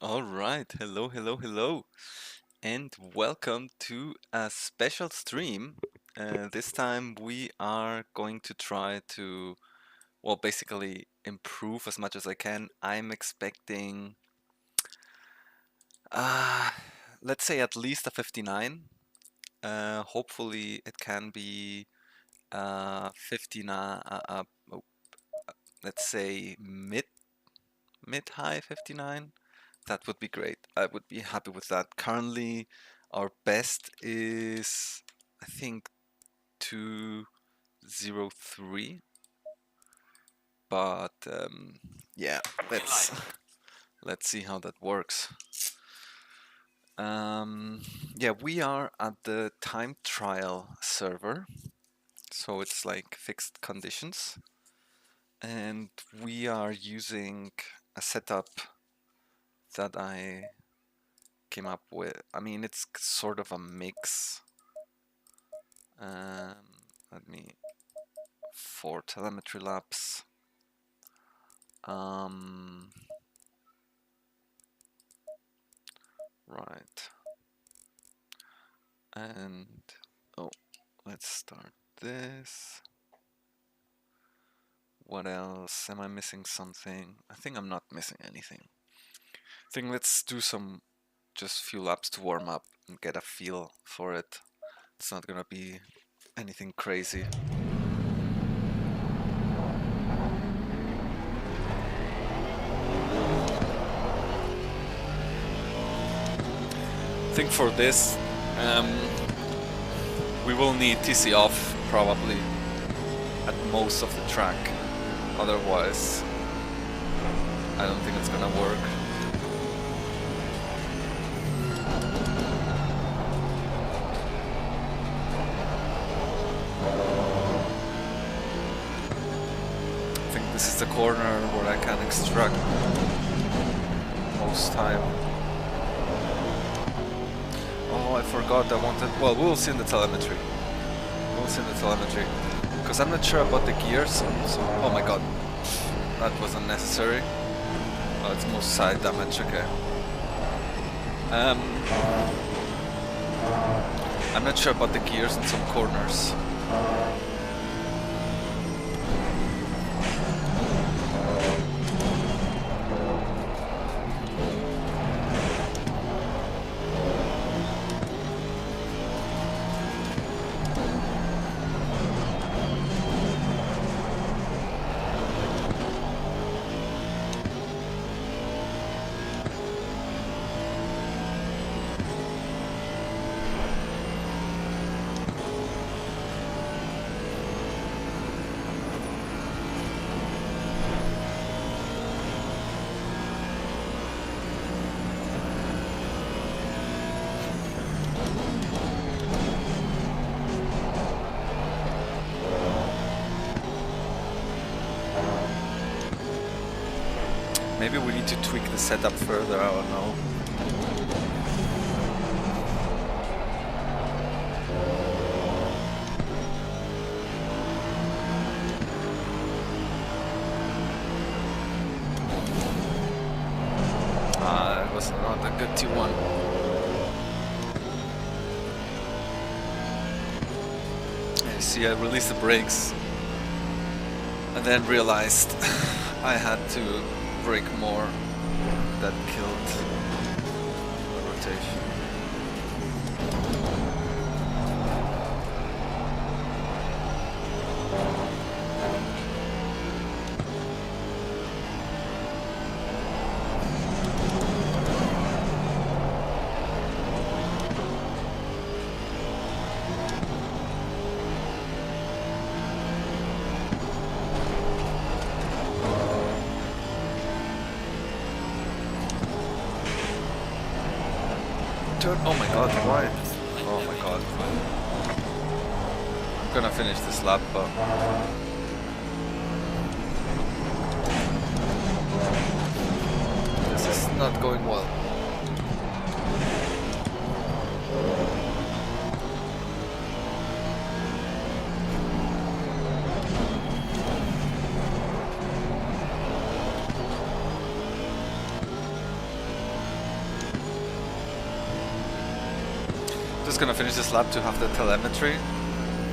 All right, hello, hello, hello, and welcome to a special stream. This time we are going to try to, well, basically improve as much as I can. I'm expecting, uh, let's say at least a 59. Hopefully it can be 59, oh, let's say mid-high 59. That would be great. I would be happy with that. Currently, our best is, I think, 203. But yeah, let's let's see how that works. Um, yeah, we are at the time trial server, so it's like fixed conditions, and we are using a setup that I came up with. I mean, it's sort of a mix. Um, Let me, for telemetry labs. Um, right. And, oh, let's start this. What else? Am I missing something? I think I'm not missing anything. I think let's do some, just few laps to warm up and get a feel for it. It's not gonna be anything crazy. I think for this, we will need TC off probably at most of the track. Otherwise, I don't think it's gonna work. I think this is the corner where I can extract most time. Oh, I forgot I wanted... Well, we'll see in the telemetry. We'll see in the telemetry. Because I'm not sure about the gears. So, oh my god. That was unnecessary. Oh, it's most side damage, okay. I'm not sure about the gears in some corners. Maybe we need to tweak the setup further, I don't know. It was not a good T1. You see, I released the brakes and then realized I had to brake more. That killed the rotation. Oh my god, why? Oh my god. I'm gonna finish this lap, but... this is not going well. Just gonna finish this lap to have the telemetry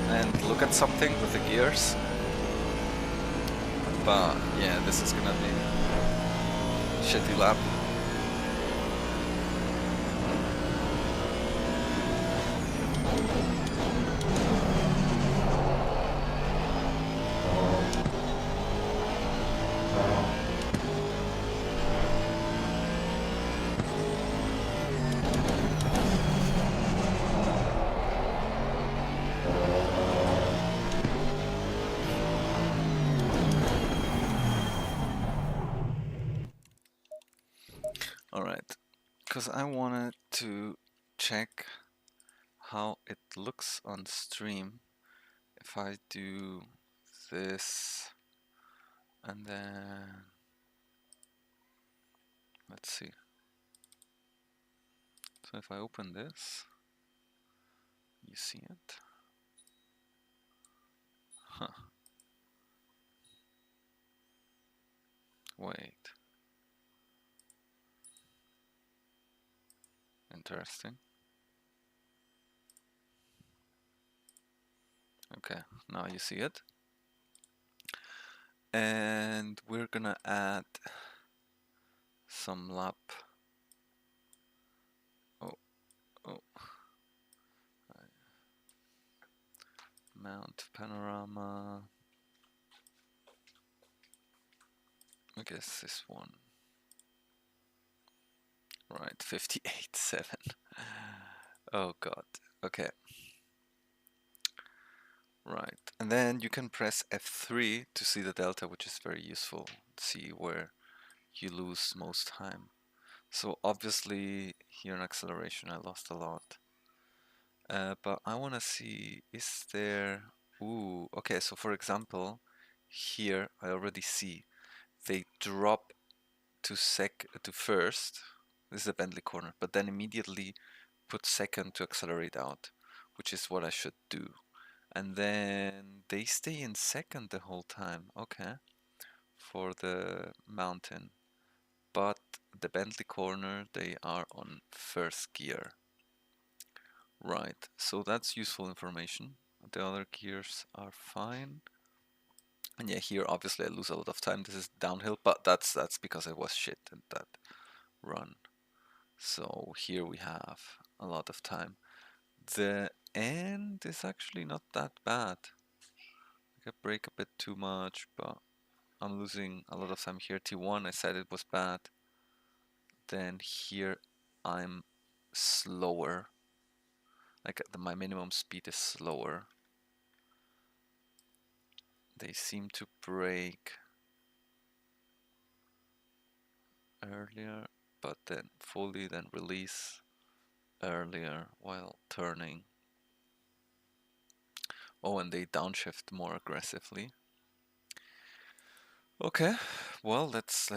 and look at something with the gears. But yeah, this is gonna be a shitty lap. Alright, because I wanted to check how it looks on stream if I do this and then let's see. So if I open this, you see it? Huh. Wait. Interesting. Okay, now you see it. And we're gonna add some lap. Oh. Mount panorama. I guess this one. Right, 58.7. Oh god. Okay. Right, and then you can press F3 to see the delta, which is very useful. See where you lose most time. So obviously here in acceleration I lost a lot. But I want to see, is there... Ooh, okay, so for example, here I already see they drop to first. This is a Bentley corner, but then immediately put second to accelerate out, which is what I should do. And then they stay in second the whole time, okay, for the mountain. But the Bentley corner, they are on first gear. Right, so that's useful information. The other gears are fine. And yeah, here obviously I lose a lot of time. This is downhill, but that's because I was shit at that run. So here we have a lot of time. The end is actually not that bad. I could brake a bit too much, but I'm losing a lot of time here. T1, I said it was bad. Then here I'm slower. Like my minimum speed is slower. They seem to brake earlier, but then fully then release earlier while turning. Oh, and they downshift more aggressively. Okay, well let's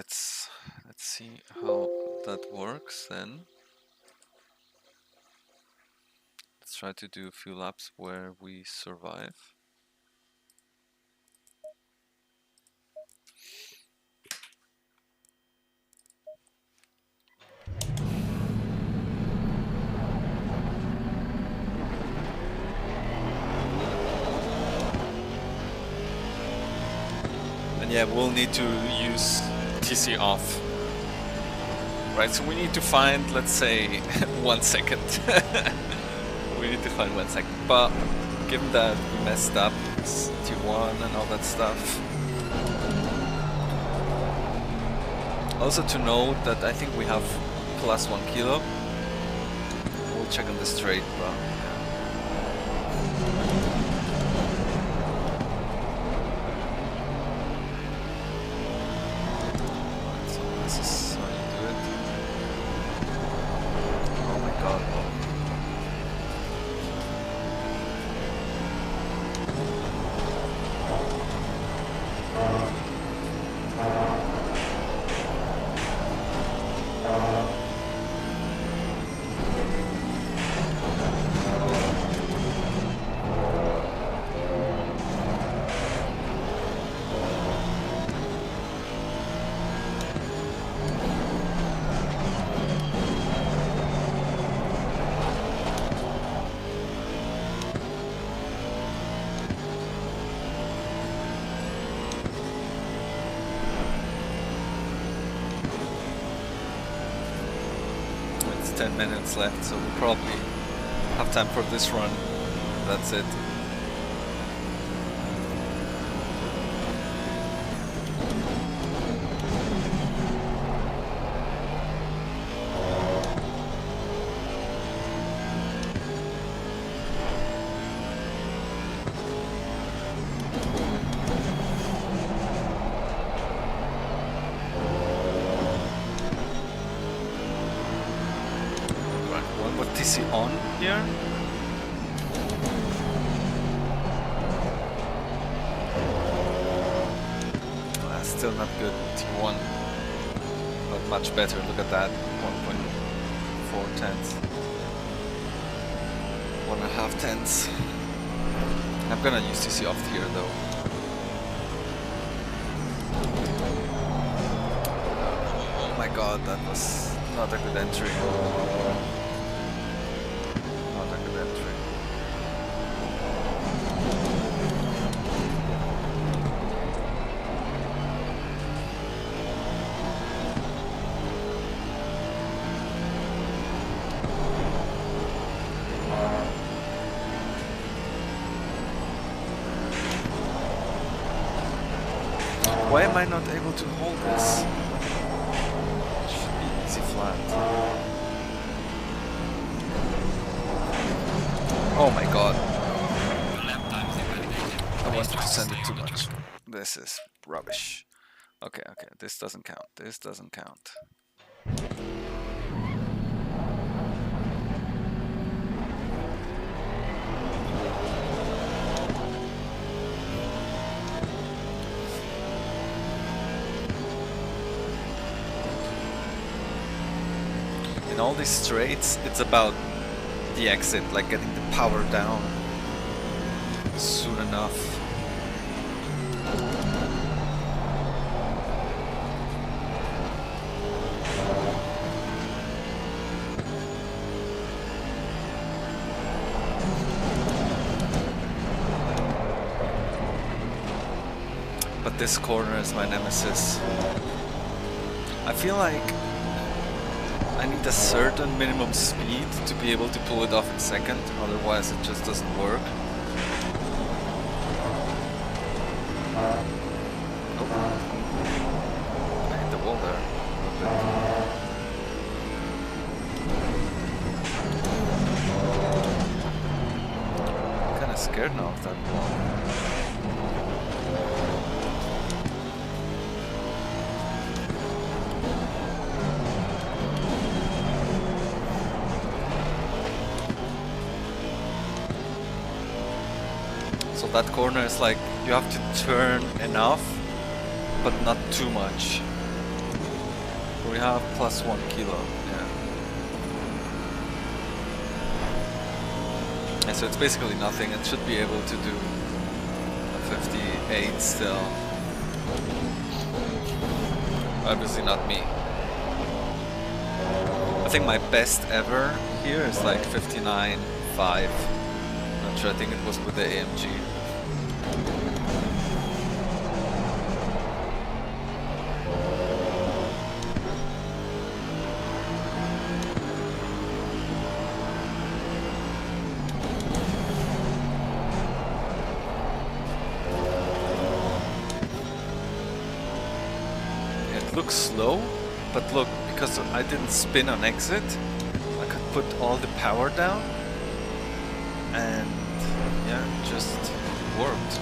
see how that works then. Let's try to do a few laps where we survive. And yeah, we'll need to use TC off. Right, so we need to find, let's say, 1 second. We need to find 1 second. But given that we messed up T1 and all that stuff. Also to note that I think we have plus 1 kilo. We'll check on the straight run. 10 minutes left, so we'll probably have time for this run. That's it. TC on here. Still not good. T1, but much better. Look at that. 1.4 tenths. 1.5 tenths. I'm gonna use TC off here though. Oh my god, that was not a good entry. Why am I not able to hold this? It should be easy flat. Oh my god. I wanted to send it too much. This is rubbish. Okay, this doesn't count. This doesn't count. In all these straights, it's about the exit, like getting the power down soon enough. But this corner is my nemesis. I feel like I need a certain minimum speed to be able to pull it off in second, otherwise it just doesn't work. Oh. I hit the wall there a bit. I'm kinda scared now of that wall. So that corner is like, you have to turn enough, but not too much. We have +1 kilo, yeah. So it's basically nothing. It should be able to do a 58 still. Obviously not me. I think my best ever here is like 59.5. Not sure, I think it was with the AMG. Looks slow, but look, because I didn't spin on exit, I could put all the power down, and yeah, it just worked.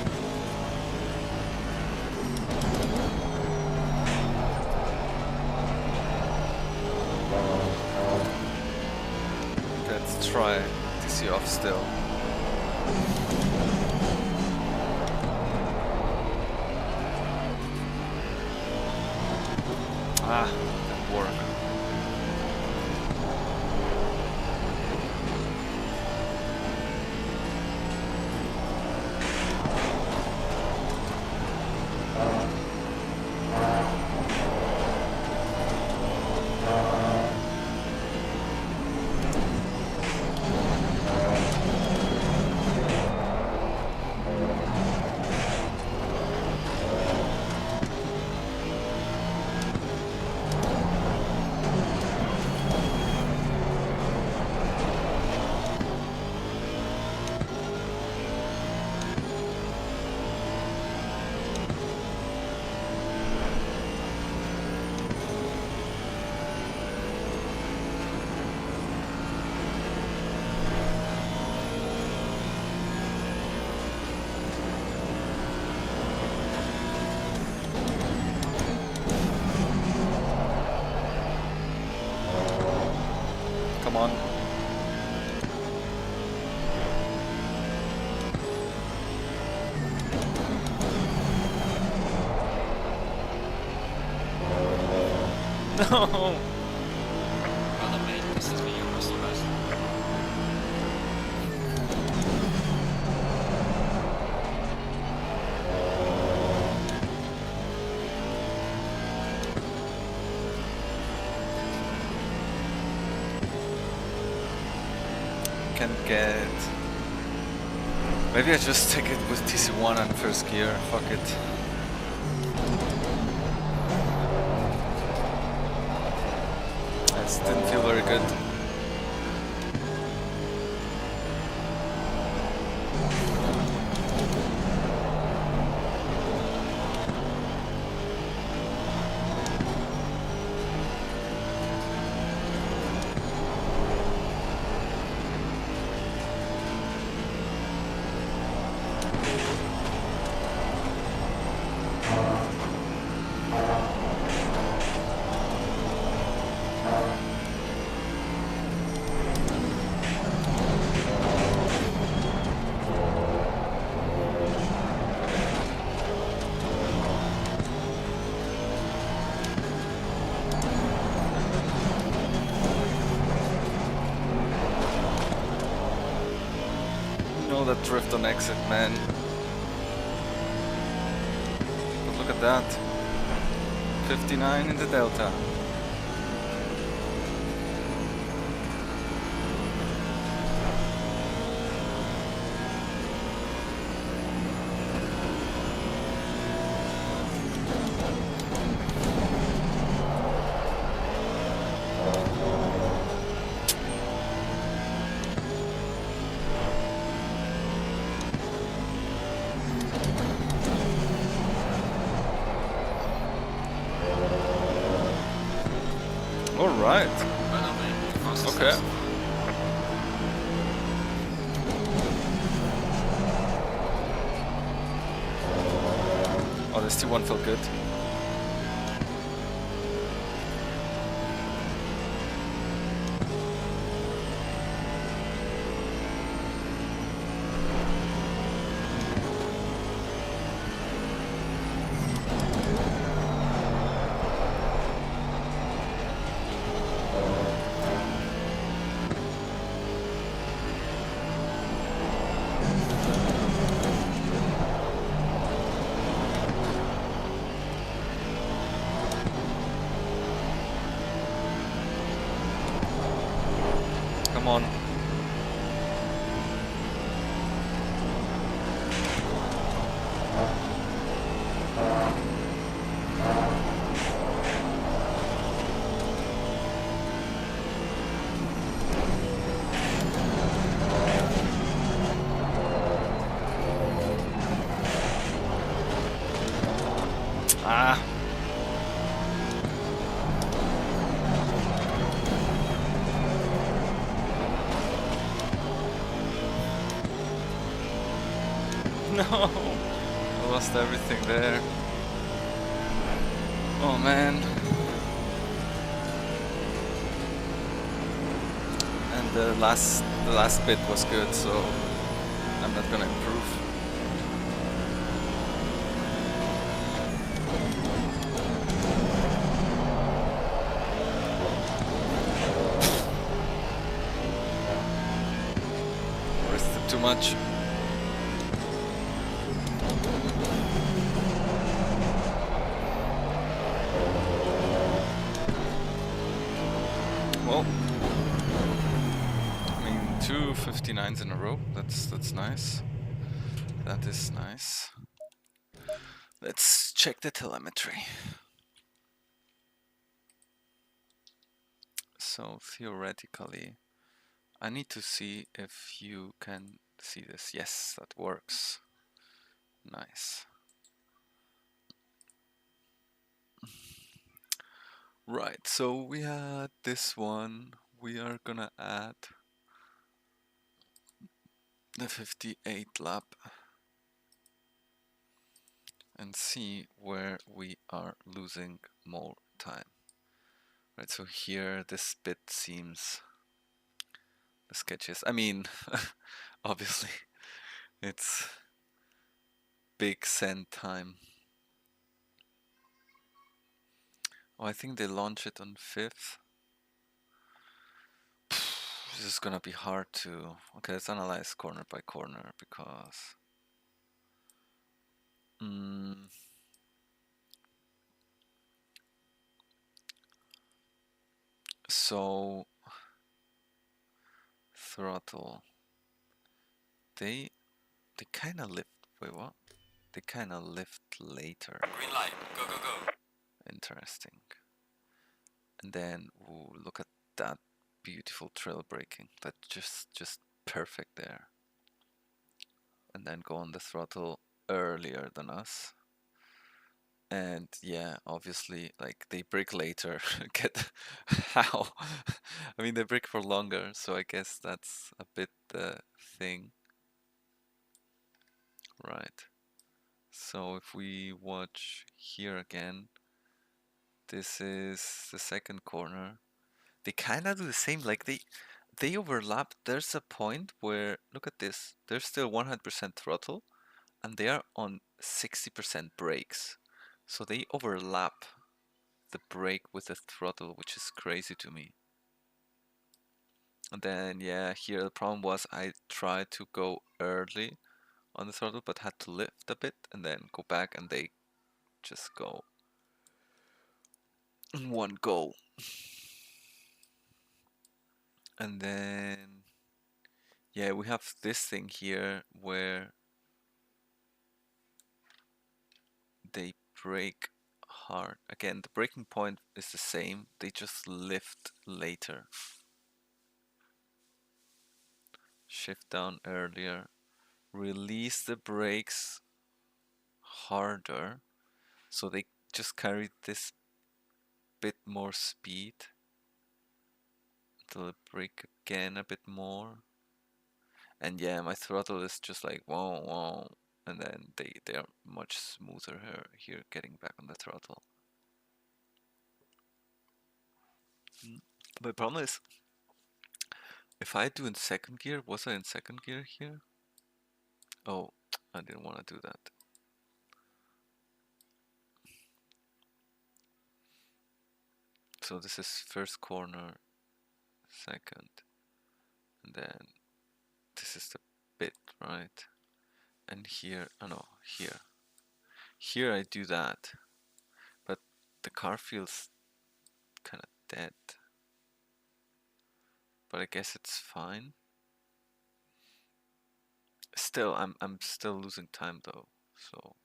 Let's try TC off still. Ah, didn't work. Come on. No! This is me, your muscle best. Can get... Maybe I just take it with TC1 and first gear. Fuck it. This didn't feel very good. No, that drift on exit, man. But look at that. 59 in the delta. Alright. Okay. Oh, this T1 felt good. Come on. Ah. No, I lost everything there. Oh man. And the last bit was good, so I'm not gonna improve. Rested too much. Well, I mean, 2 59s in a row. That's nice. That is nice. Let's check the telemetry. So theoretically, I need to see if you can see this. Yes, that works. Nice. Right, so we had this one. We are gonna add the 58 lap and see where we are losing more time. Right, so here this bit seems sketches. I mean, obviously, it's big send time. Oh, I think they launch it on 5th. This is gonna be hard to... Okay, let's analyze corner by corner because... So... Throttle. They kind of lift... Wait, what? They kind of lift later. Green light. Go, go, go. Interesting. And then, ooh, look at that beautiful trail braking. That's just perfect there. And then go on the throttle earlier than us. And yeah, obviously, like they brake later. Get how? I mean, they brake for longer, so I guess that's a bit the thing, right? So if we watch here again, this is the second corner. They kind of do the same, like they overlap. There's a point where, look at this, they're still 100% throttle and they are on 60% brakes. So they overlap the brake with the throttle, which is crazy to me. And then yeah, here the problem was I tried to go early on the throttle but had to lift a bit and then go back, and they just go in one go. And then yeah, we have this thing here where they brake hard. Again, the braking point is the same, they just lift later. Shift down earlier, release the brakes harder, so they just carry this bit more speed. Until I brake again a bit more. And yeah, my throttle is just like whoa, whoa. And then they are much smoother here getting back on the throttle. My problem is, if I do in second gear, was I in second gear here? Oh, I didn't want to do that. So this is first corner, second, and then this is the bit, right? And here, oh no, here. Here I do that, but the car feels kind of dead. But I guess it's fine. Still, I'm still losing time though, so.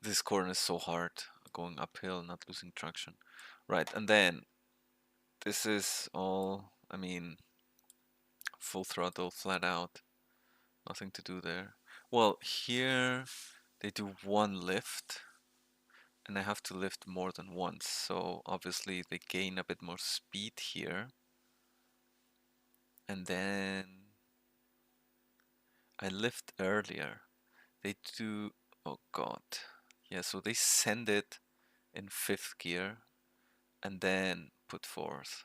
This corner is so hard, going uphill, not losing traction. Right, and then this is all, I mean, full throttle, flat out, nothing to do there. Well, here they do one lift, and I have to lift more than once, so obviously they gain a bit more speed here. And then I lift earlier. They do, oh god. Yeah, so they send it in 5th gear and then put 4th.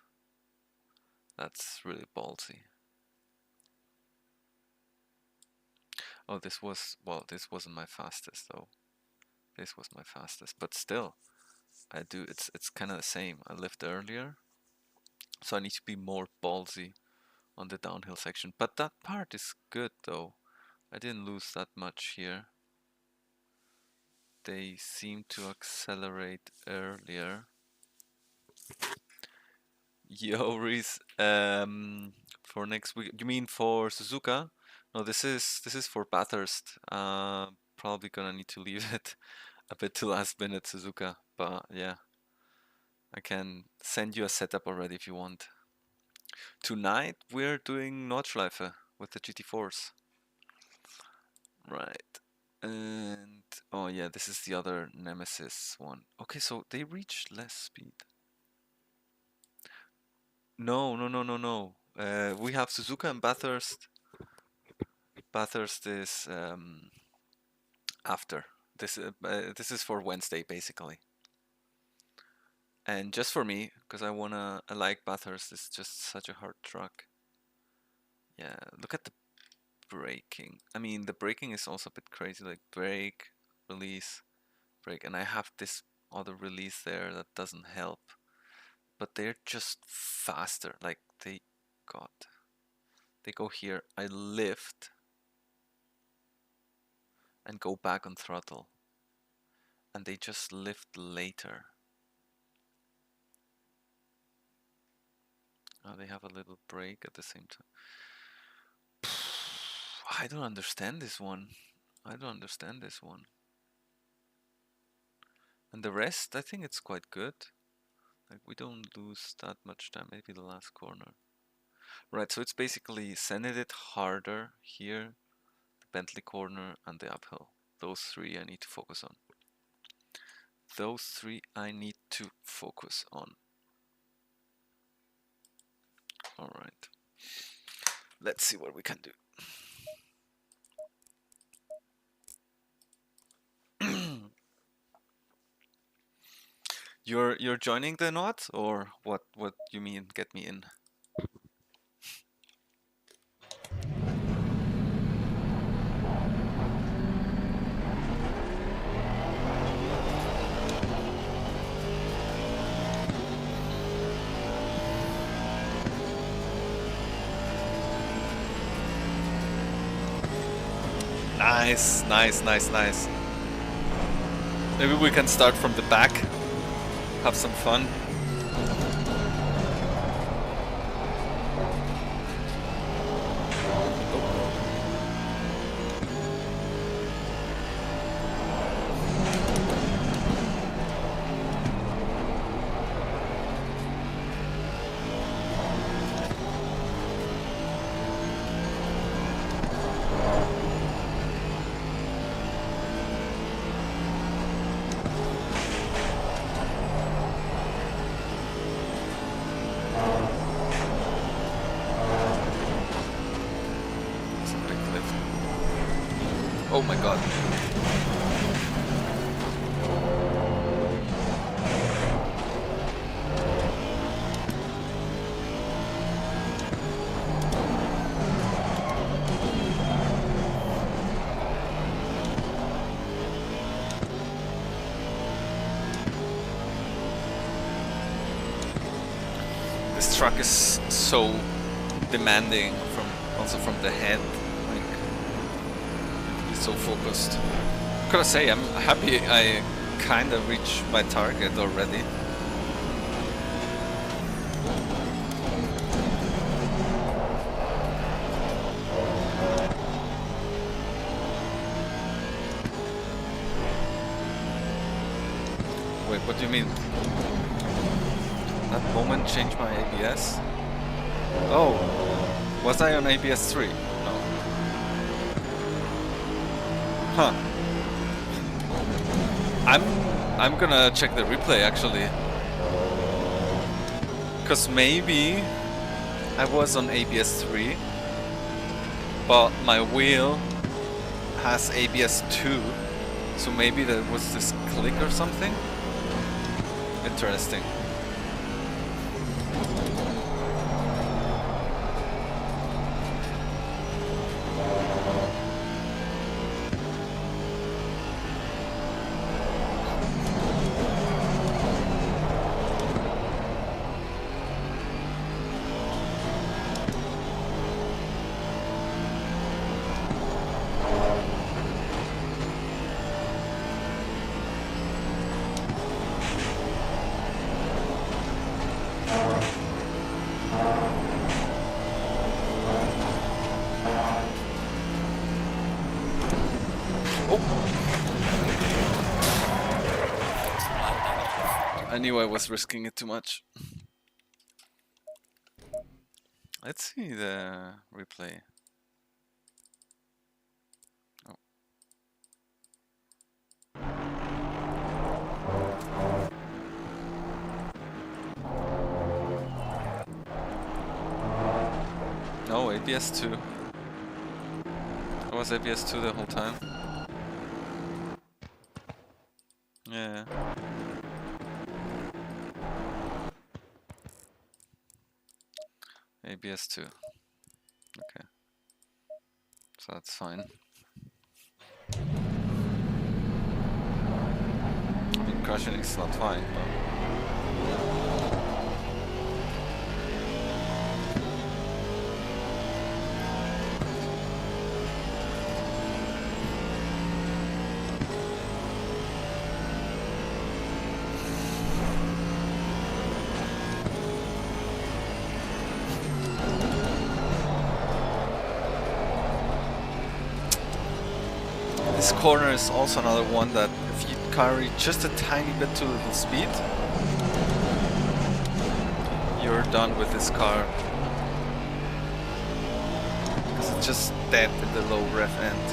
That's really ballsy. Oh, this wasn't my fastest though. This was my fastest, but still, it's kind of the same. I lift earlier, so I need to be more ballsy on the downhill section. But that part is good though. I didn't lose that much here. They seem to accelerate earlier. Yo, Reese, for next week, you mean for Suzuka? No, this is for Bathurst. Probably gonna need to leave it a bit to last minute, Suzuka. But yeah, I can send you a setup already if you want. Tonight we're doing Nordschleife with the GT4s. Right. And oh yeah, this is the other Nemesis one. Okay, so they reach less speed. No, no, no, no, no. We have Suzuka and Bathurst. Bathurst is after. This is for Wednesday basically. And just for me, because I like Bathurst. It's just such a hard truck. Yeah, look at the braking. I mean, the braking is also a bit crazy. Like brake, release, brake, and I have this other release there that doesn't help. But they're just faster. Like God, they go here. I lift and go back on throttle, and they just lift later. Oh, they have a little brake at the same time. I don't understand this one. I don't understand this one. And the rest, I think it's quite good. Like we don't lose that much time. Maybe the last corner. Right, so it's basically sending it harder here, the Bentley corner, and the uphill. Those three I need to focus on. Those three I need to focus on. Alright. Let's see what we can do. You're joining the knot, or what you mean get me in? Nice, nice, nice, nice. Maybe we can start from the back. Have some fun. Oh my god. This truck is so demanding also from the head. So focused. Gotta say, I'm happy I kinda reached my target already. Wait, what do you mean? That moment changed my ABS? Oh, was I on ABS 3? Huh. I'm gonna check the replay actually. Cause maybe I was on ABS 3, but my wheel has ABS 2, so maybe there was this click or something. Interesting. I knew I was risking it too much. Let's see the replay. Oh. No, ABS 2. I was ABS 2 the whole time. Yeah. ABS 2. Okay. So that's fine. I mean, crushing is not fine, but... This corner is also another one that if you carry just a tiny bit too little speed, you're done with this car. Because it's just dead in the low rev end.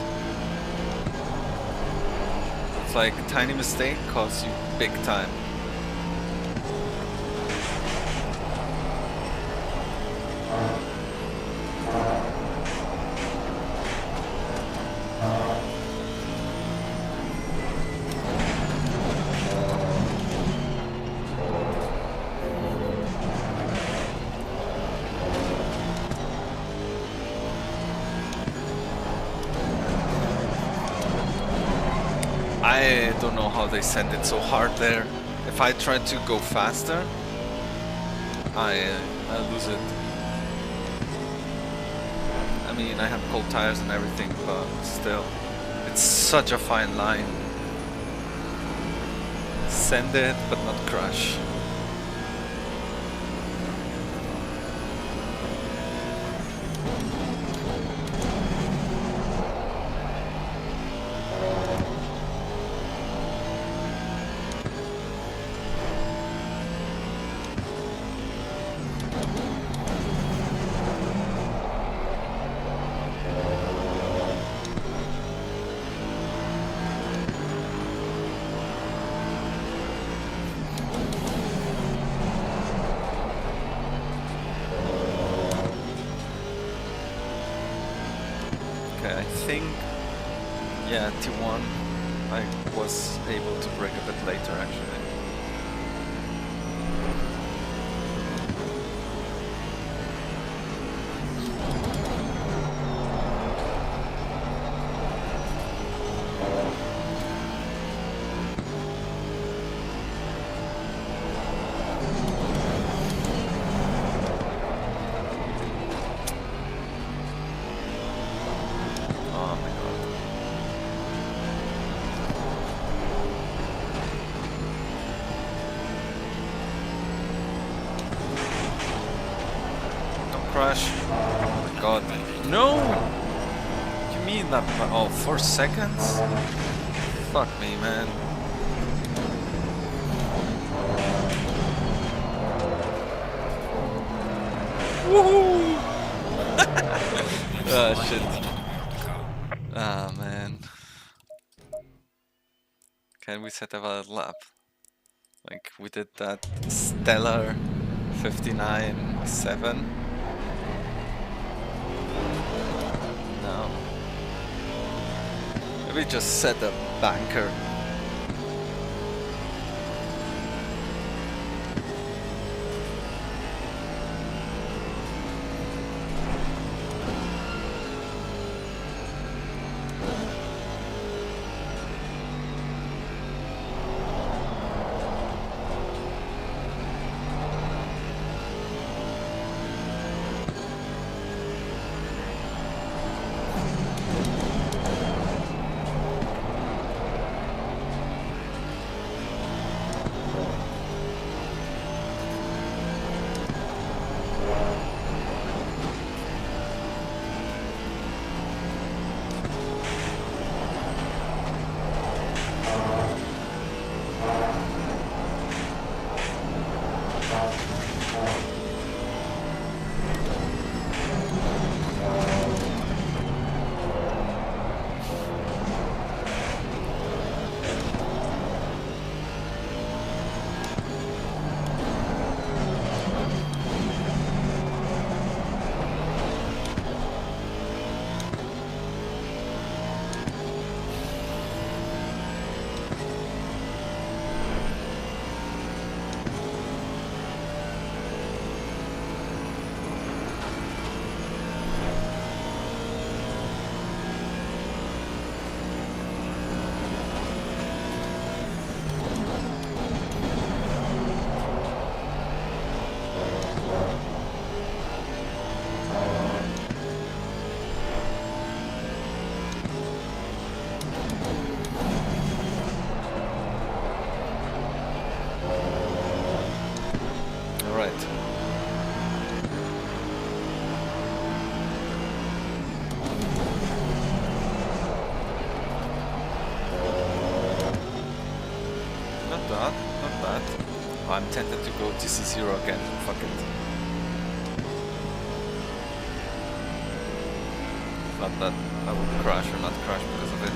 It's like a tiny mistake costs you big time. I don't know how they send it so hard there. If I try to go faster, I lose it. I mean, I have cold tires and everything, but still, it's such a fine line. Send it, but not crash. I think, yeah, T1 I was able to brake a bit later actually. Crash. Oh my god. No! You mean that? Oh, 4 seconds? Fuck me, man. Woohoo! Ah, shit. Ah, man. Can we set up a lap? Like, we did that stellar 59.7. No. Maybe just set a banker. Not bad, not bad. I'm tempted to go TC0 again, fuck it. Not that I would crash or not crash because of it.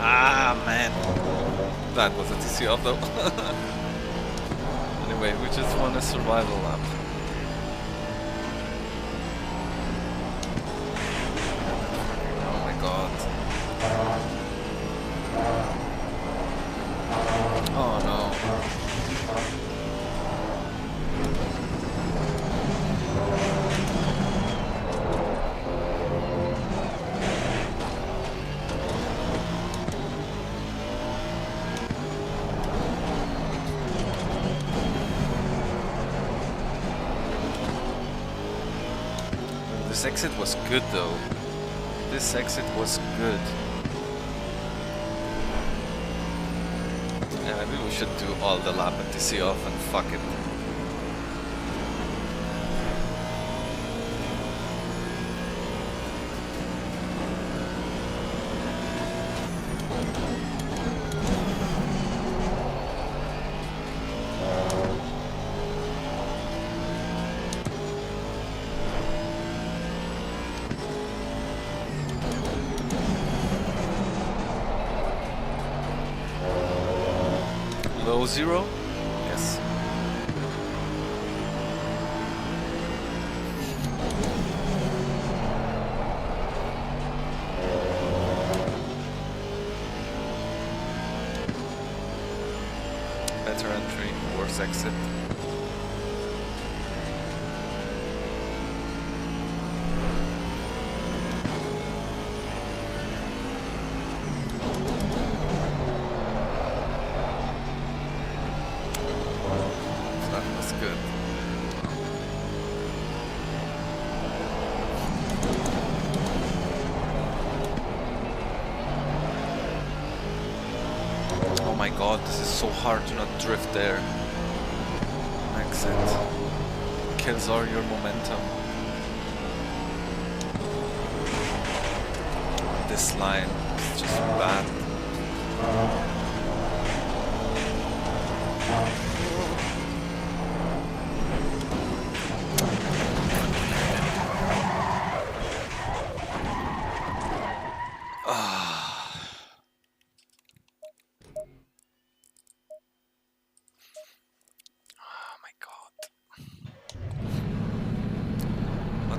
Ah, man. That was a TC off though. Anyway, we just won a survival lap. Oh my god. Oh no. This exit was good though. This exit was good. Yeah, maybe we should do all the lap and TC off and fuck it. Low zero? Yes. Better entry, worse exit. Oh my god, this is so hard to not drift there. Exit. Kills all your momentum. This line is just bad.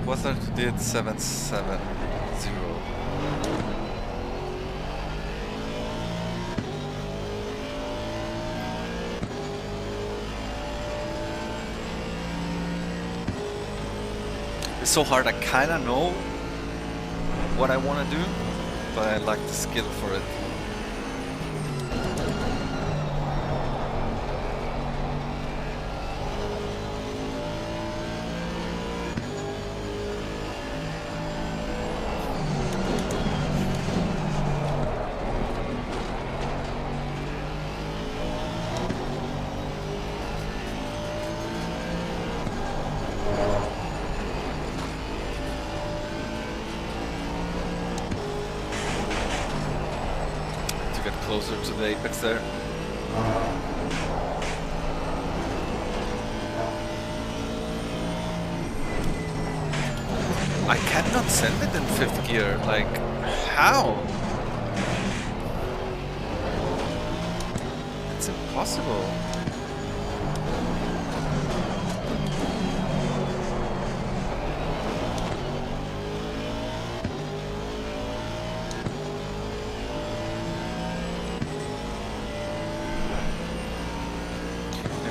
What that did 770. It's so hard. I kinda know what I wanna do, but I lack the skill for it. Closer to the apex there. I cannot send it in 5th gear, like, how? It's impossible.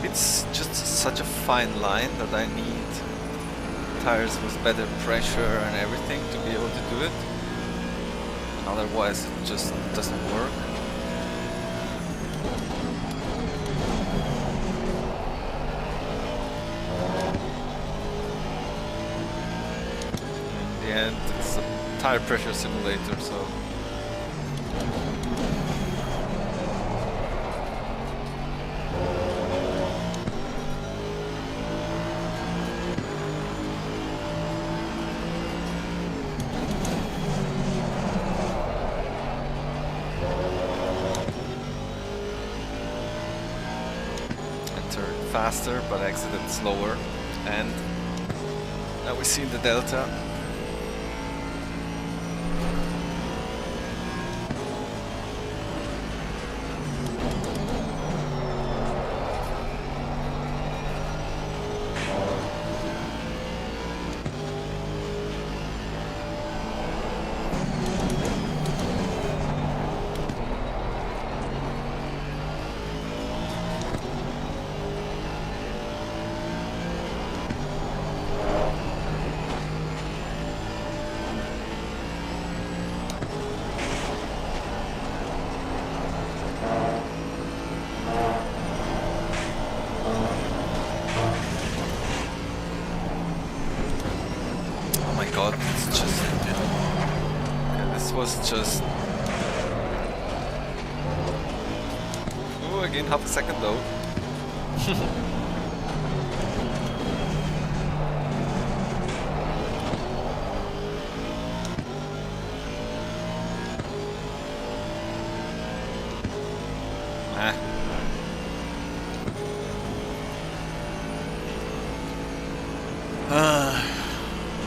It's just such a fine line that I need tires with better pressure and everything to be able to do it. Otherwise it just doesn't work. In the end, it's a tire pressure simulator, so faster, but exited slower. And now we see the delta. God, it's just... Okay, this was just... Oh, again, half a second though.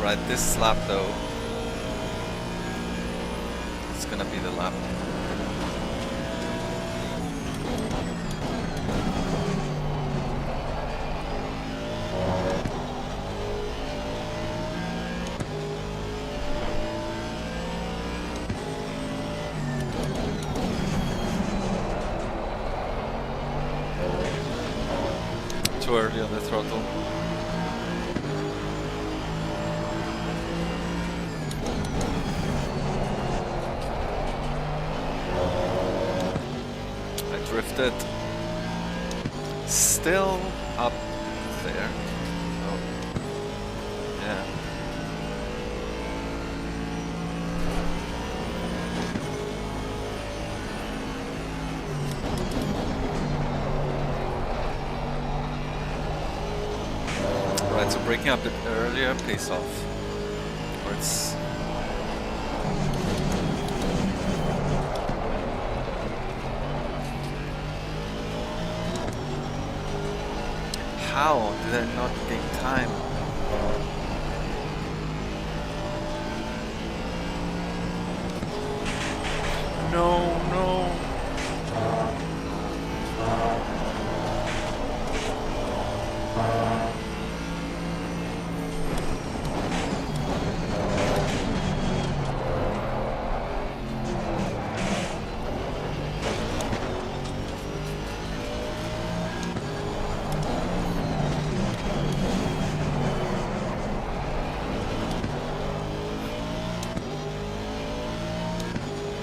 Right, this lap though, it's gonna be the lap. Too early on the throttle. Drifted. Still up there. Oh. Yeah. Right, so breaking up a bit earlier pays off. Or it's... How did I not gain time? No, no.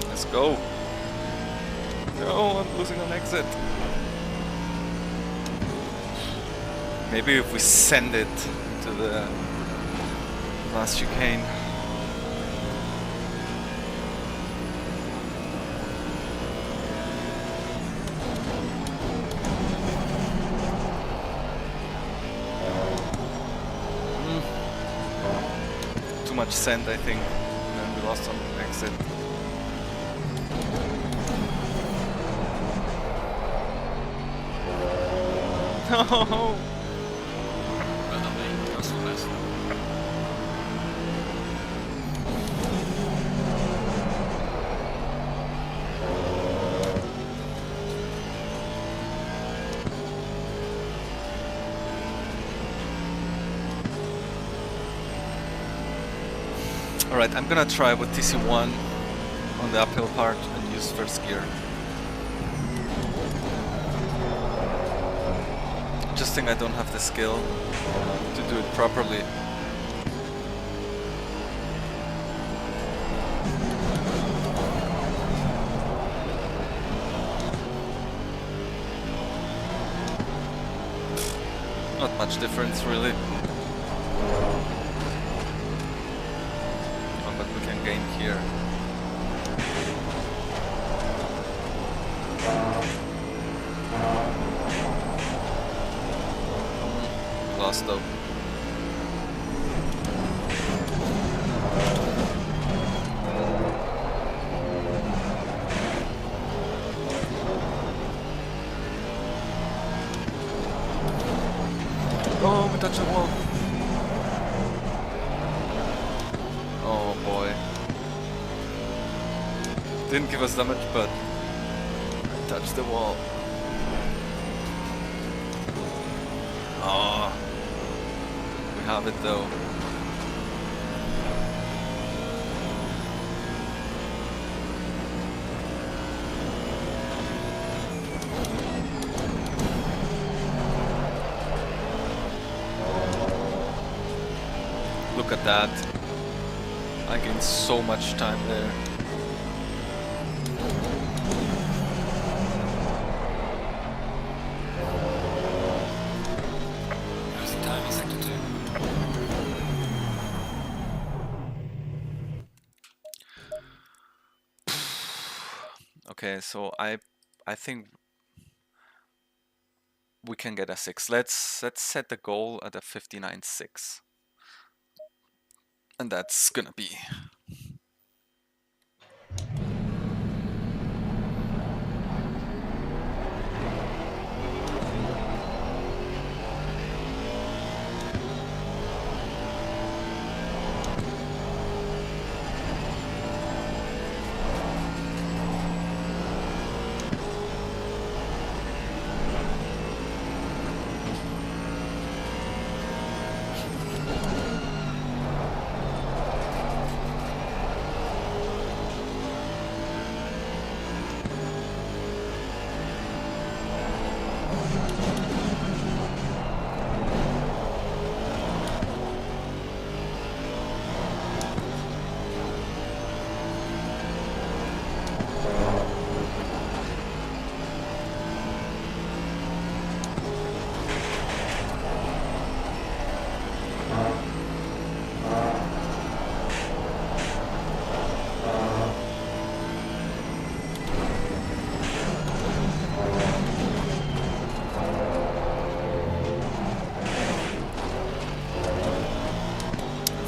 Let's go. No, I'm losing an exit. Maybe if we send it to the last chicane. Too much send, I think, and then we lost on exit. No! Alright, I'm gonna try with TC1 on the uphill part and use first gear. Just think I don't have the skill to do it properly. Not much difference really. Oh, but we can gain here. Lost though. touch the wall. Oh boy. Didn't give us damage, but touched the wall. Oh. We have it though. Look at that. I gained so much time there. Okay, so I think we can get a 6. Let's set the goal at a 59.6. And that's gonna be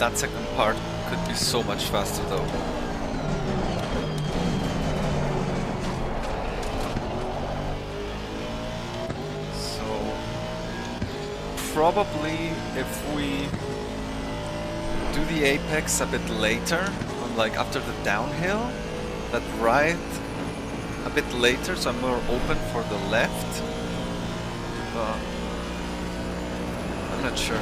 that second part could be so much faster though. So probably if we do the apex a bit later, like after the downhill, that right a bit later, so I'm more open for the left. I'm not sure.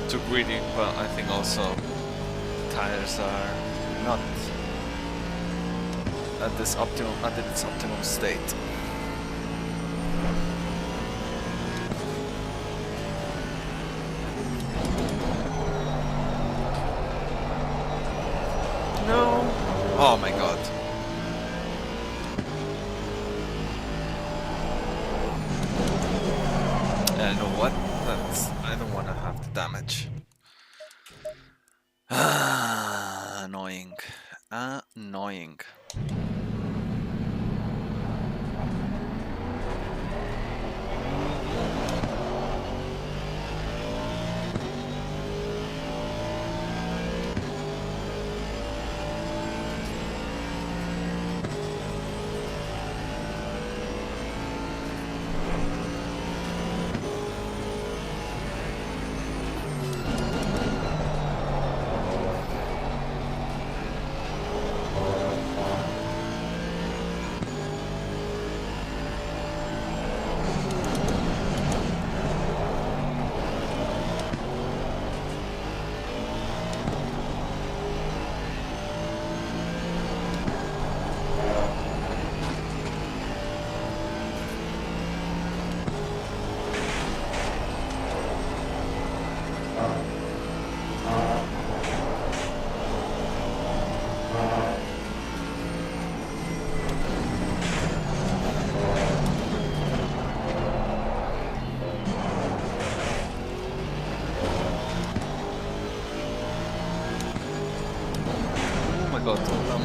Too greedy, but I think also tires are not at its optimum state. No. Oh my god. You know what? I don't want to have the damage. Annoying. Annoying.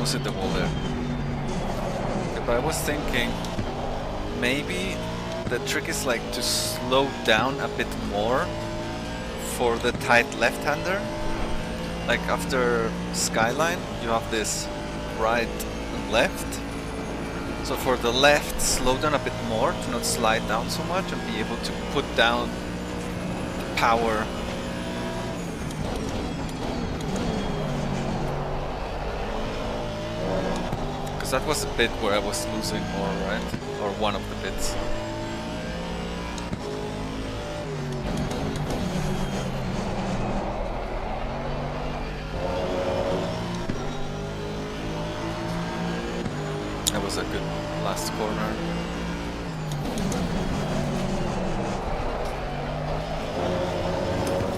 almost hit the wall there. Okay, but I was thinking maybe the trick is like to slow down a bit more for the tight left-hander. Like after Skyline, you have this right and left. So for the left, slow down a bit more to not slide down so much and be able to put down the power. Because that was a bit where I was losing more, right? Or one of the bits. That was a good last corner.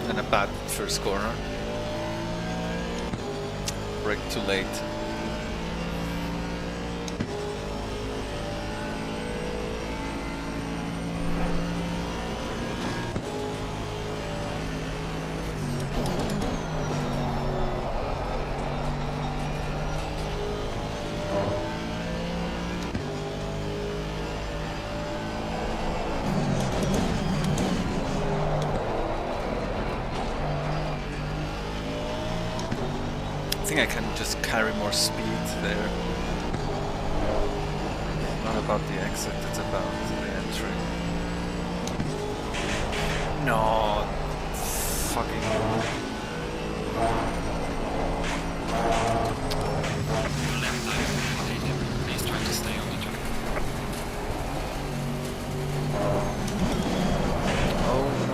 And a bad first corner. Brake too late. I think I can just carry more speed there. Not about the exit, it's about the entry. No, fucking. Please try to stay on the track. Oh no.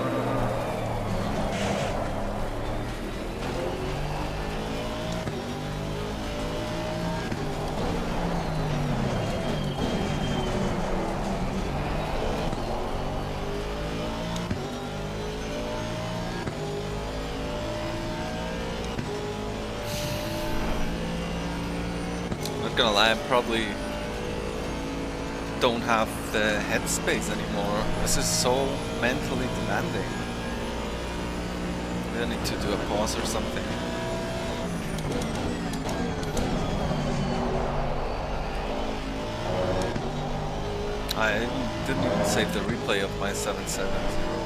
Not gonna lie, I probably don't have the headspace anymore. This is so mentally demanding. I need to do a pause or something. I didn't even save the replay of my 770.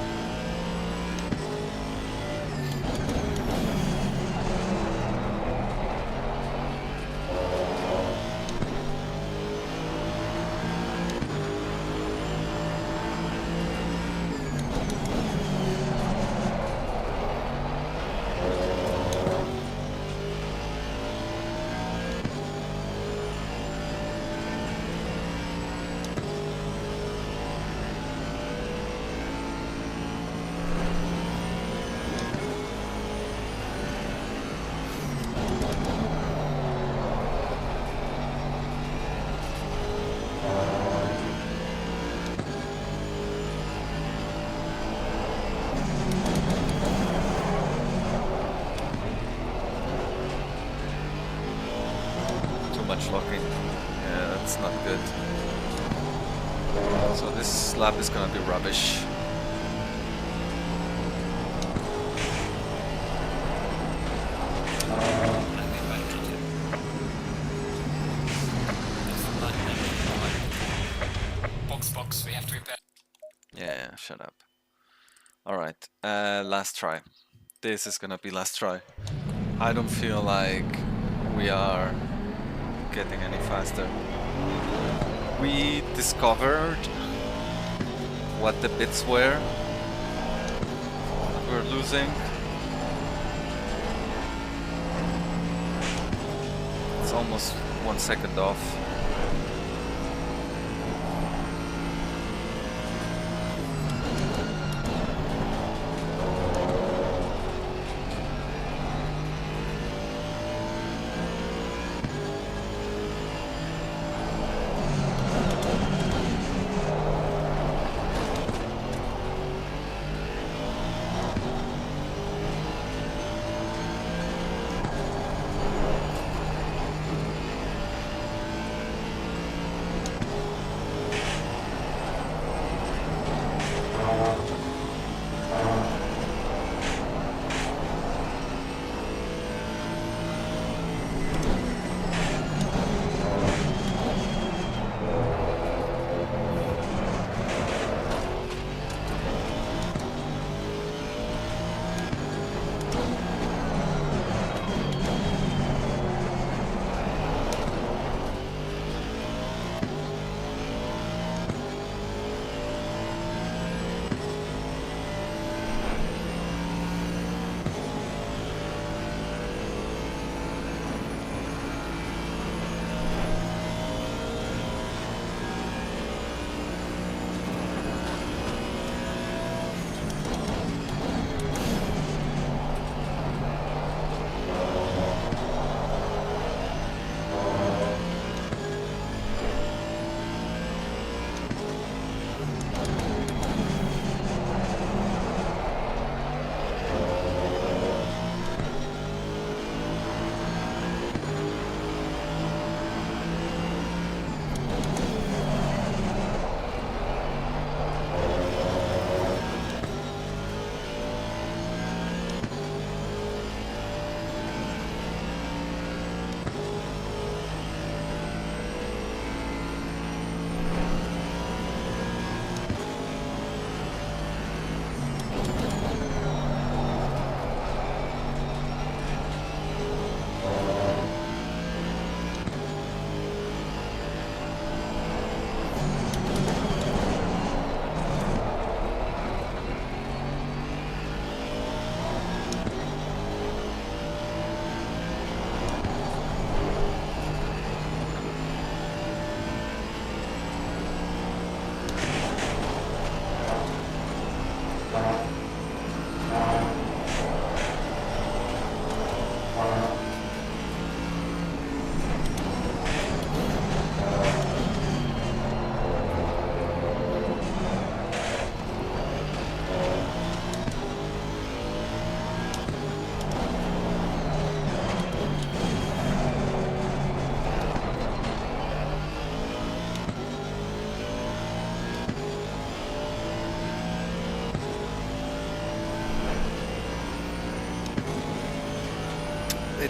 Locking. Yeah, that's not good. So this lap is gonna be rubbish. Box, we have to repair. Yeah, shut up. Alright, last try. This is gonna be last try. I don't feel like we are getting any faster. We discovered what the bits were we're losing. It's almost 1 second off.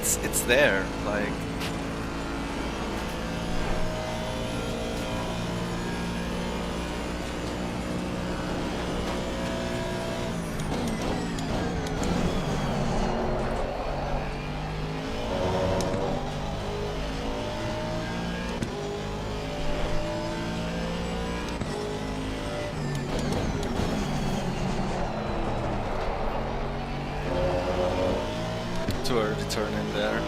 it's there, like. Too early turn in there.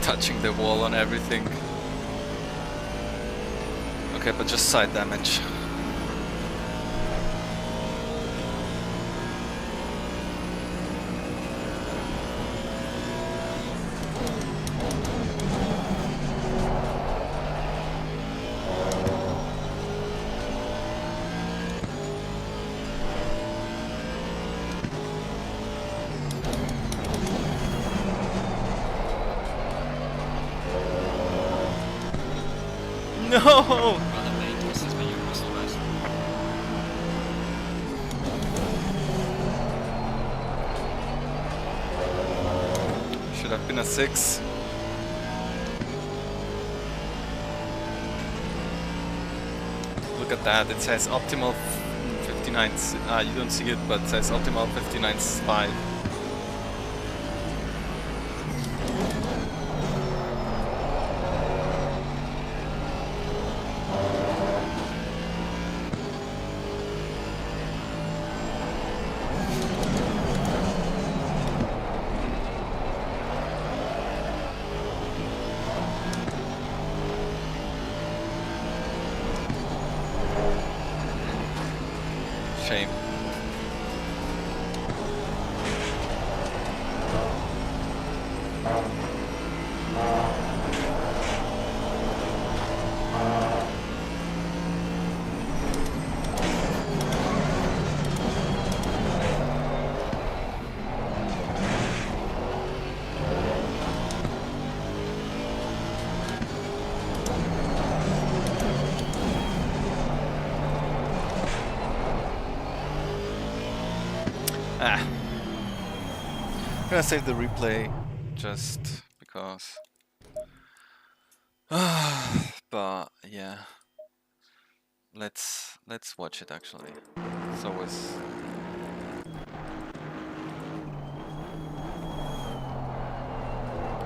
Touching the wall on everything. Okay, but just side damage. No! Rather late, this is your muscle rest. Should have been a 6. Look at that, it says optimal 59. You don't see it, but it says optimal 59.5. Shame. I'm gonna save the replay just because. But yeah, let's watch it actually. It's always.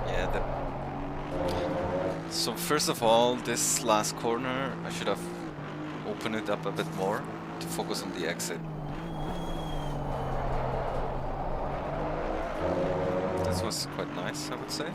Yeah. So first of all, this last corner, I should have opened it up a bit more to focus on the exit. This was quite nice, I would say.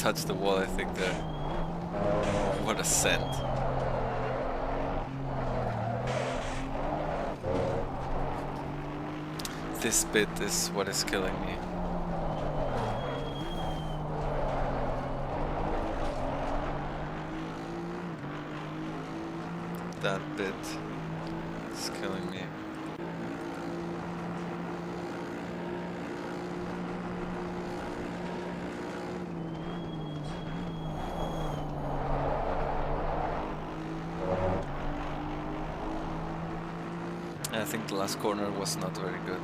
touched the wall, I think there. What a scent. This bit is what is killing me. That bit is killing me. I think the last corner was not very good.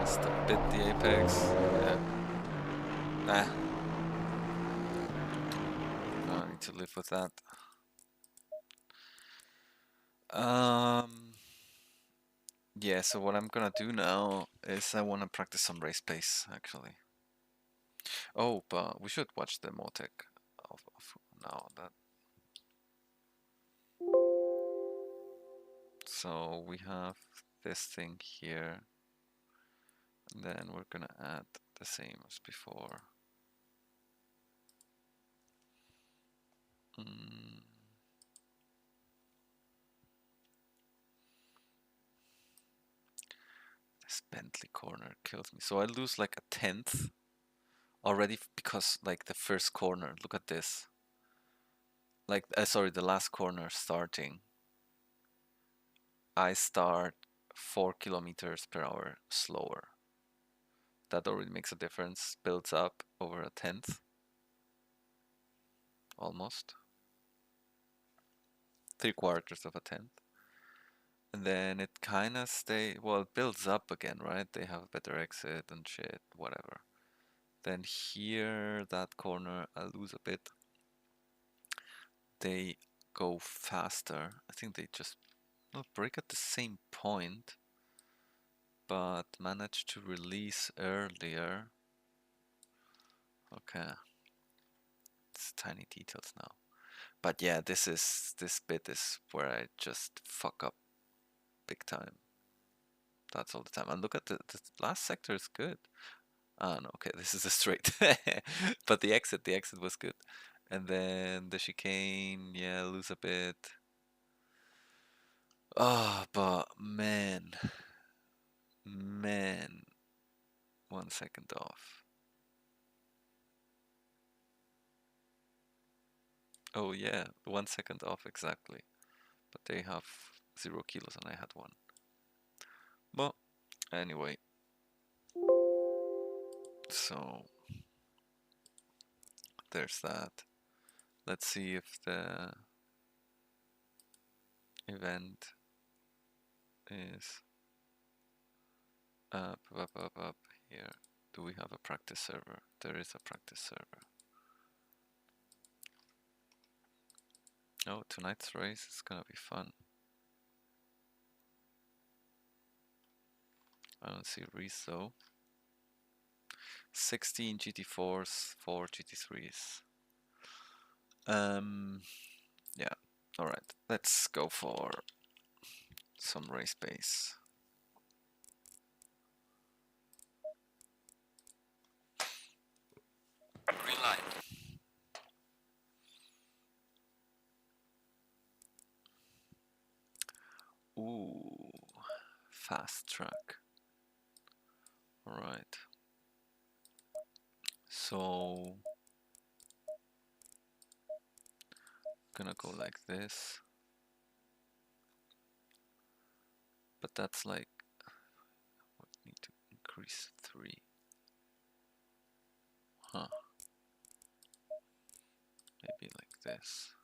Missed a bit the apex. Yeah. Nah. I need to live with that. Yeah, so what I'm gonna do now is I wanna practice some race pace, actually. Oh, but we should watch the Motec of now. So we have this thing here, and then we're gonna add the same as before. This Bentley corner kills me. So I lose like a 10th already because like the first corner, look at this. Like, sorry, the last corner starting. I start 4 kilometers per hour slower. That already makes a difference, builds up over a 10th. Almost. 3/4 of a 10th. And then it kind of well, it builds up again, right? They have better exit and shit, whatever. Then here, that corner, I lose a bit. They go faster. I think they just break at the same point, but manage to release earlier. Okay. It's tiny details now. But yeah, this bit is where I just fuck up big time. That's all the time. And look at the last sector is good. Oh no, okay, this is a straight. But the exit was good. And then the chicane, yeah, lose a bit. Oh, but man. 1 second off. Oh yeah, 1 second off exactly. But they have 0 kilos and I had 1. But anyway. So there's that. Let's see if the event is up here. Do we have a practice server? There is a practice server. Oh, tonight's race is gonna be fun. I don't see Reese though. 16 GT4s, 4 GT3s. Yeah, alright, let's go for some race pace. Green light. Ooh, fast track. Alright. So gonna go like this. But that's like we need to increase 3. Huh. Maybe like this.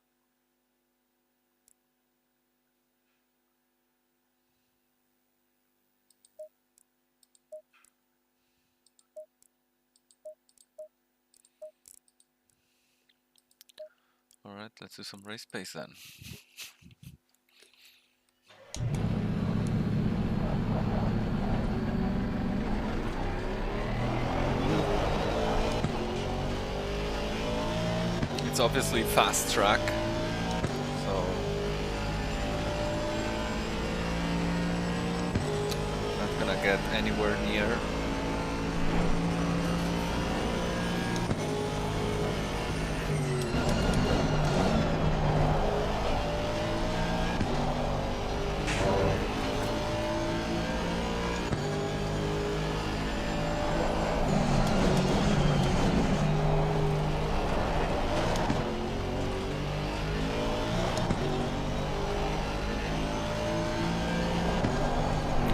Alright, let's do some race pace then. It's obviously fast track, so not gonna get anywhere near.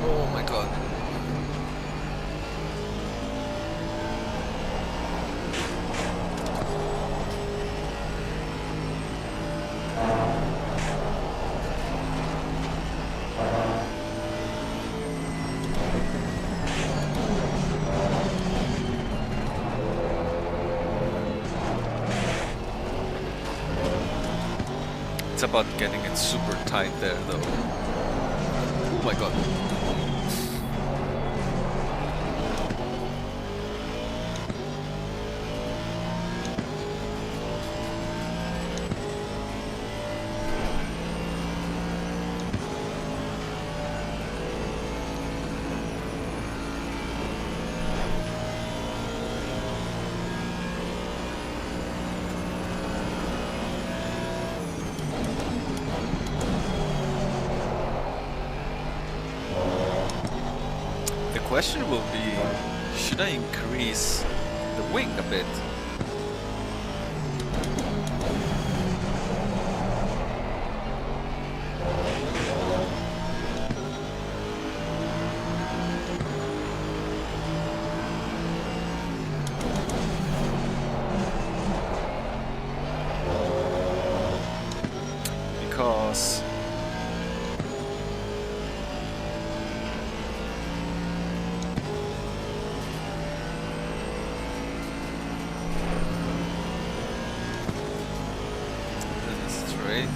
Oh my god. It's about getting it super tight there though. Oh my god. The question will be, should I increase the wing a bit? Because this is straight.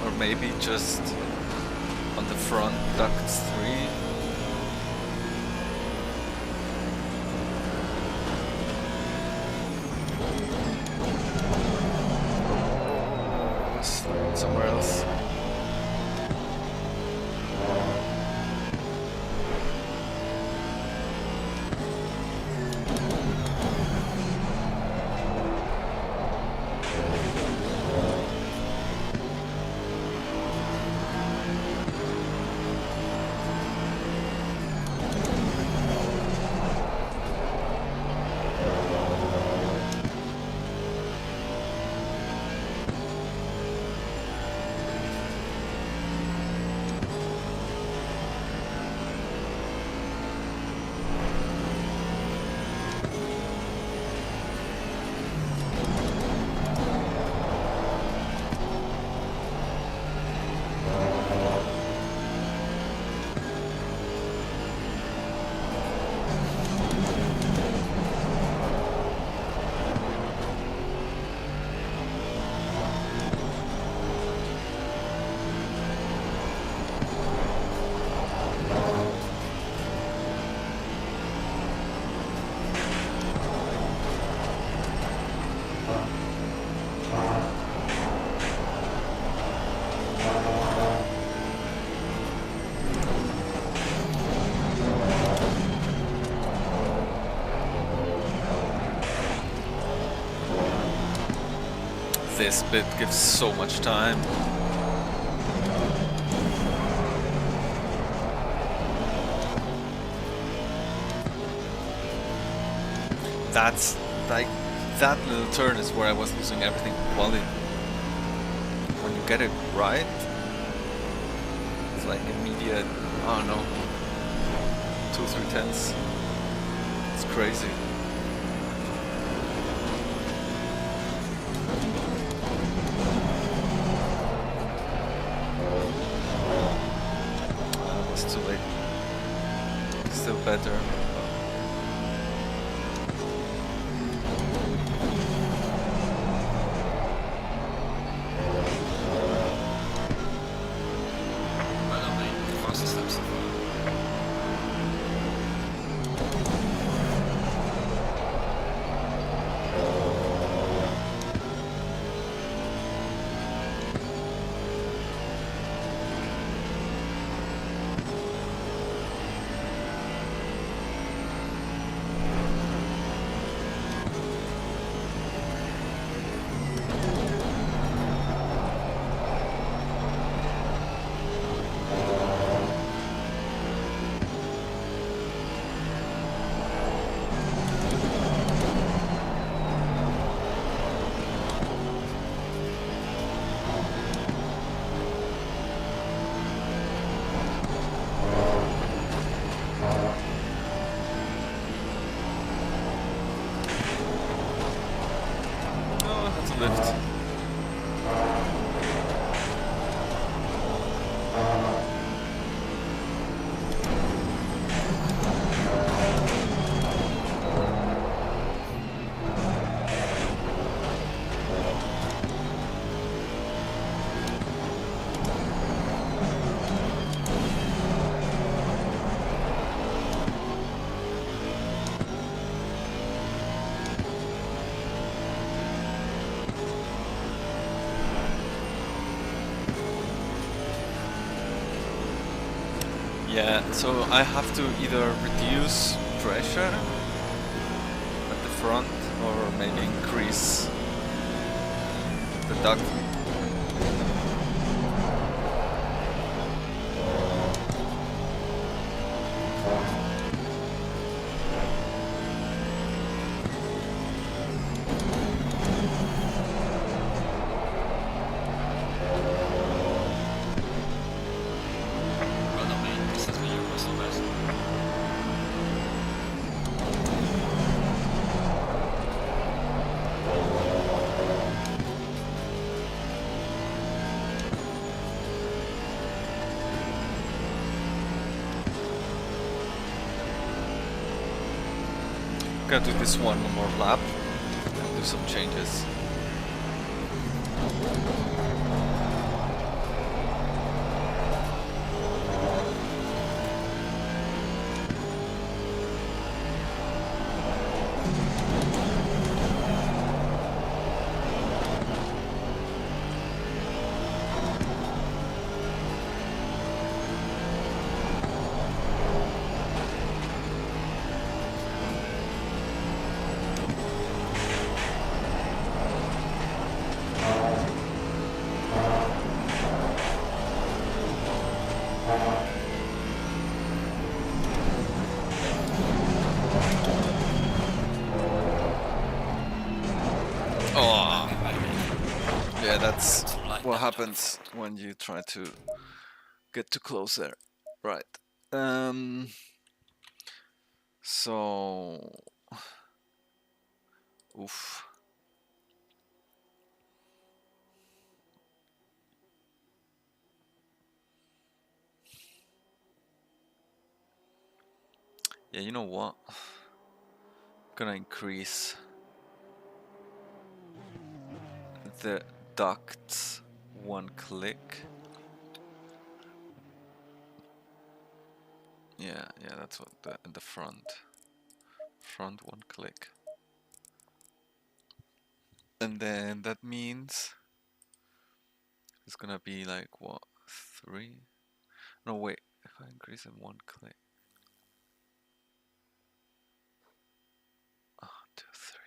Or maybe just on the front ducts 3. Somewhere else. This bit gives so much time. That's like that little turn is where I was losing everything quality. When you get it right, it's like immediate, I don't know, 2-3 tenths. It's crazy. That was too late. Still better. Well done, mate. Fastest lap so far. Oh, that's a lift. Yeah, so I have to either reduce pressure at the front or maybe increase the duct. Well done, mate. This has been your personal best. Gonna do this one more lap and do some changes. Oh, Good way, mate. yeah, that's Too light what down the happens front. when you try to get too close there. Right. So, oof. Yeah, you know what? Gonna increase the ducts one click. Yeah, that's what the front one click. And then that means it's gonna be like what, 3? No, wait, if I increase in one click. 2, 3.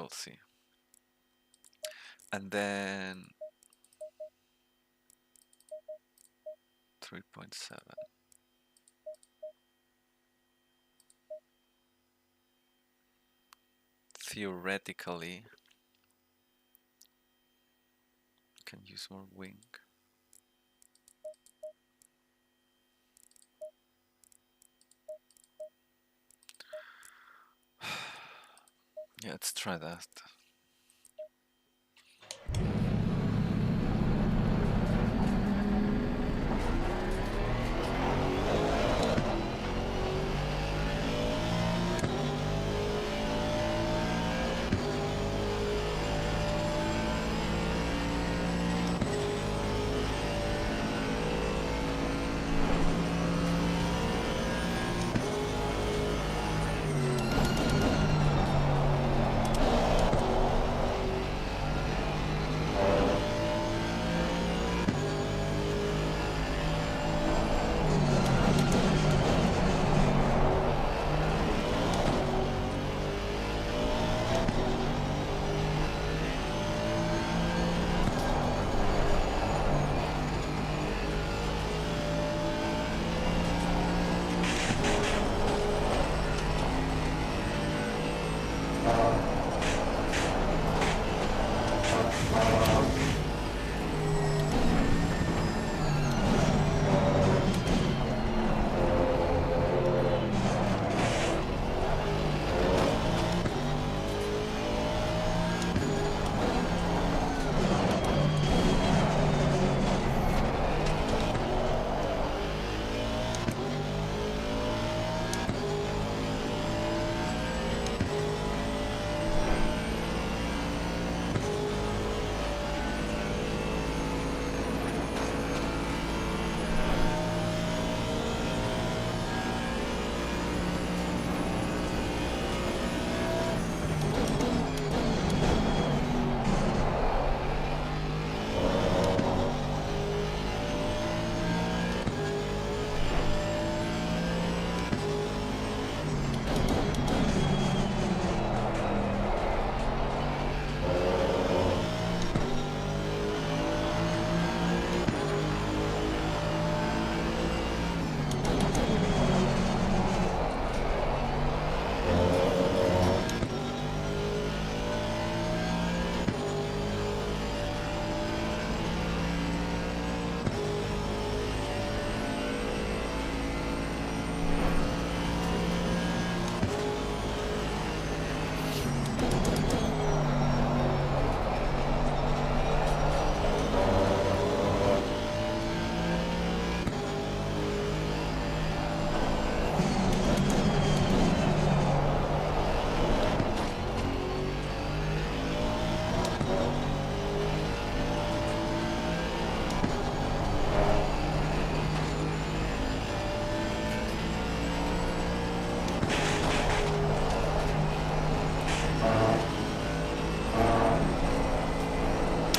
we'll see. And then 3.7. Theoretically, can use more wing. Yeah, let's try that.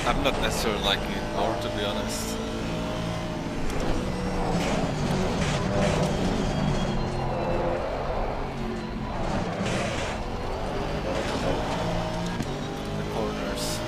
I'm not necessarily liking it more, to be honest. The corners.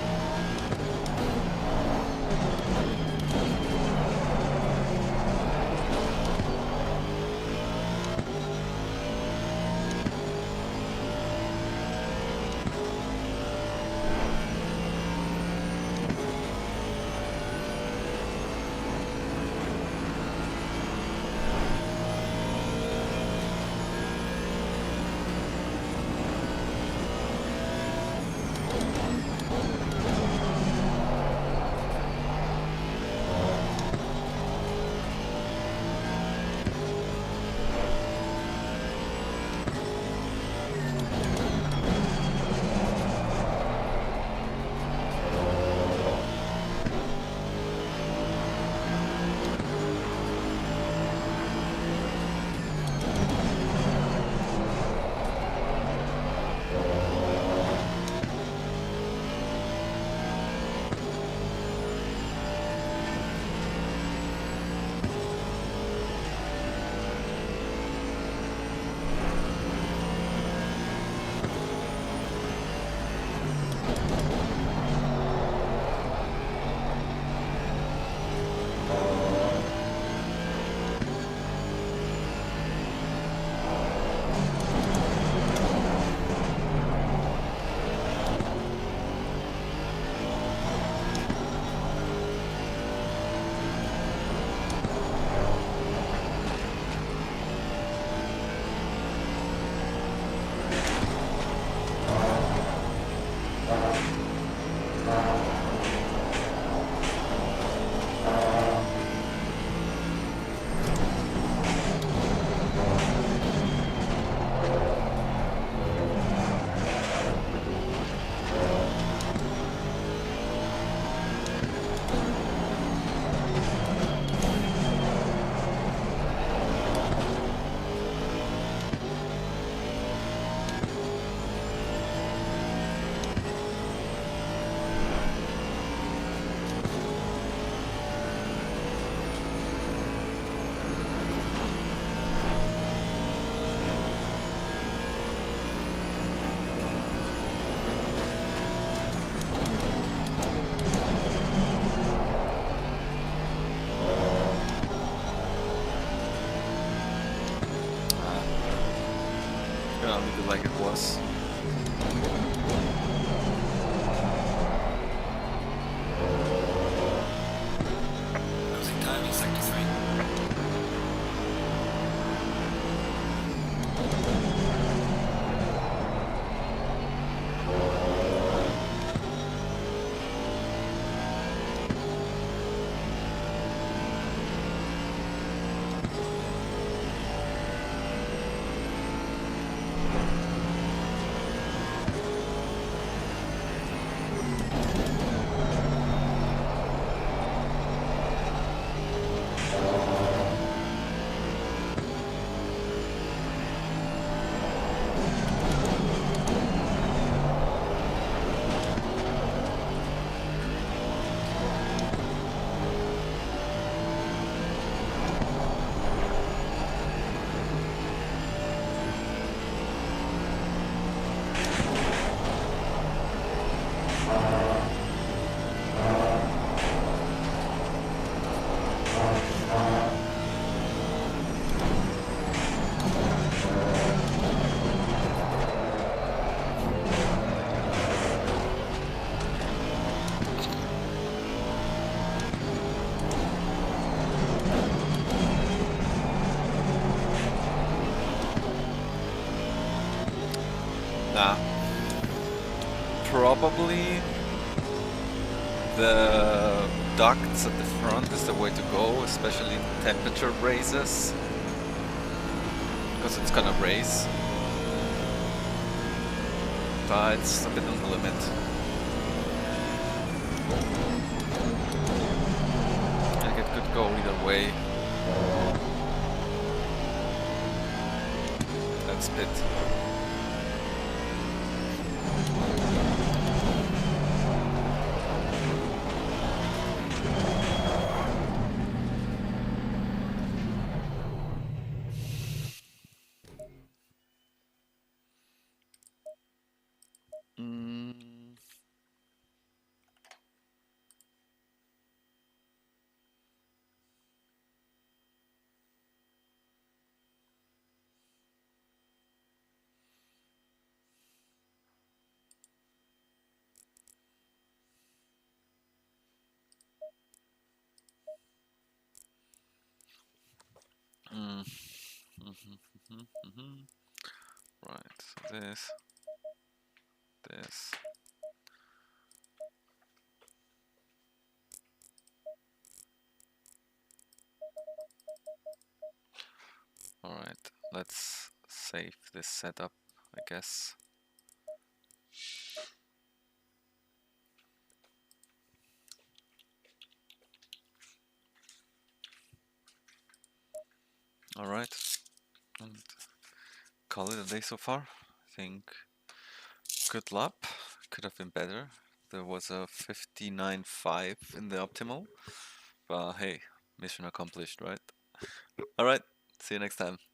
gonna leave it like it was. Cruising time is sector 3. Nah. Probably the ducts at the front is the way to go, especially in temperature raises, because it's gonna raise. But it's a bit on the limit. I think it could go either way. That's pit. Mm. Mm. Right, so this. Alright, let's save this setup, I guess. Alright, and call it a day so far. I think good lap, could have been better. There was a 59.5 in the optimal, but hey, mission accomplished, right? Alright, see you next time.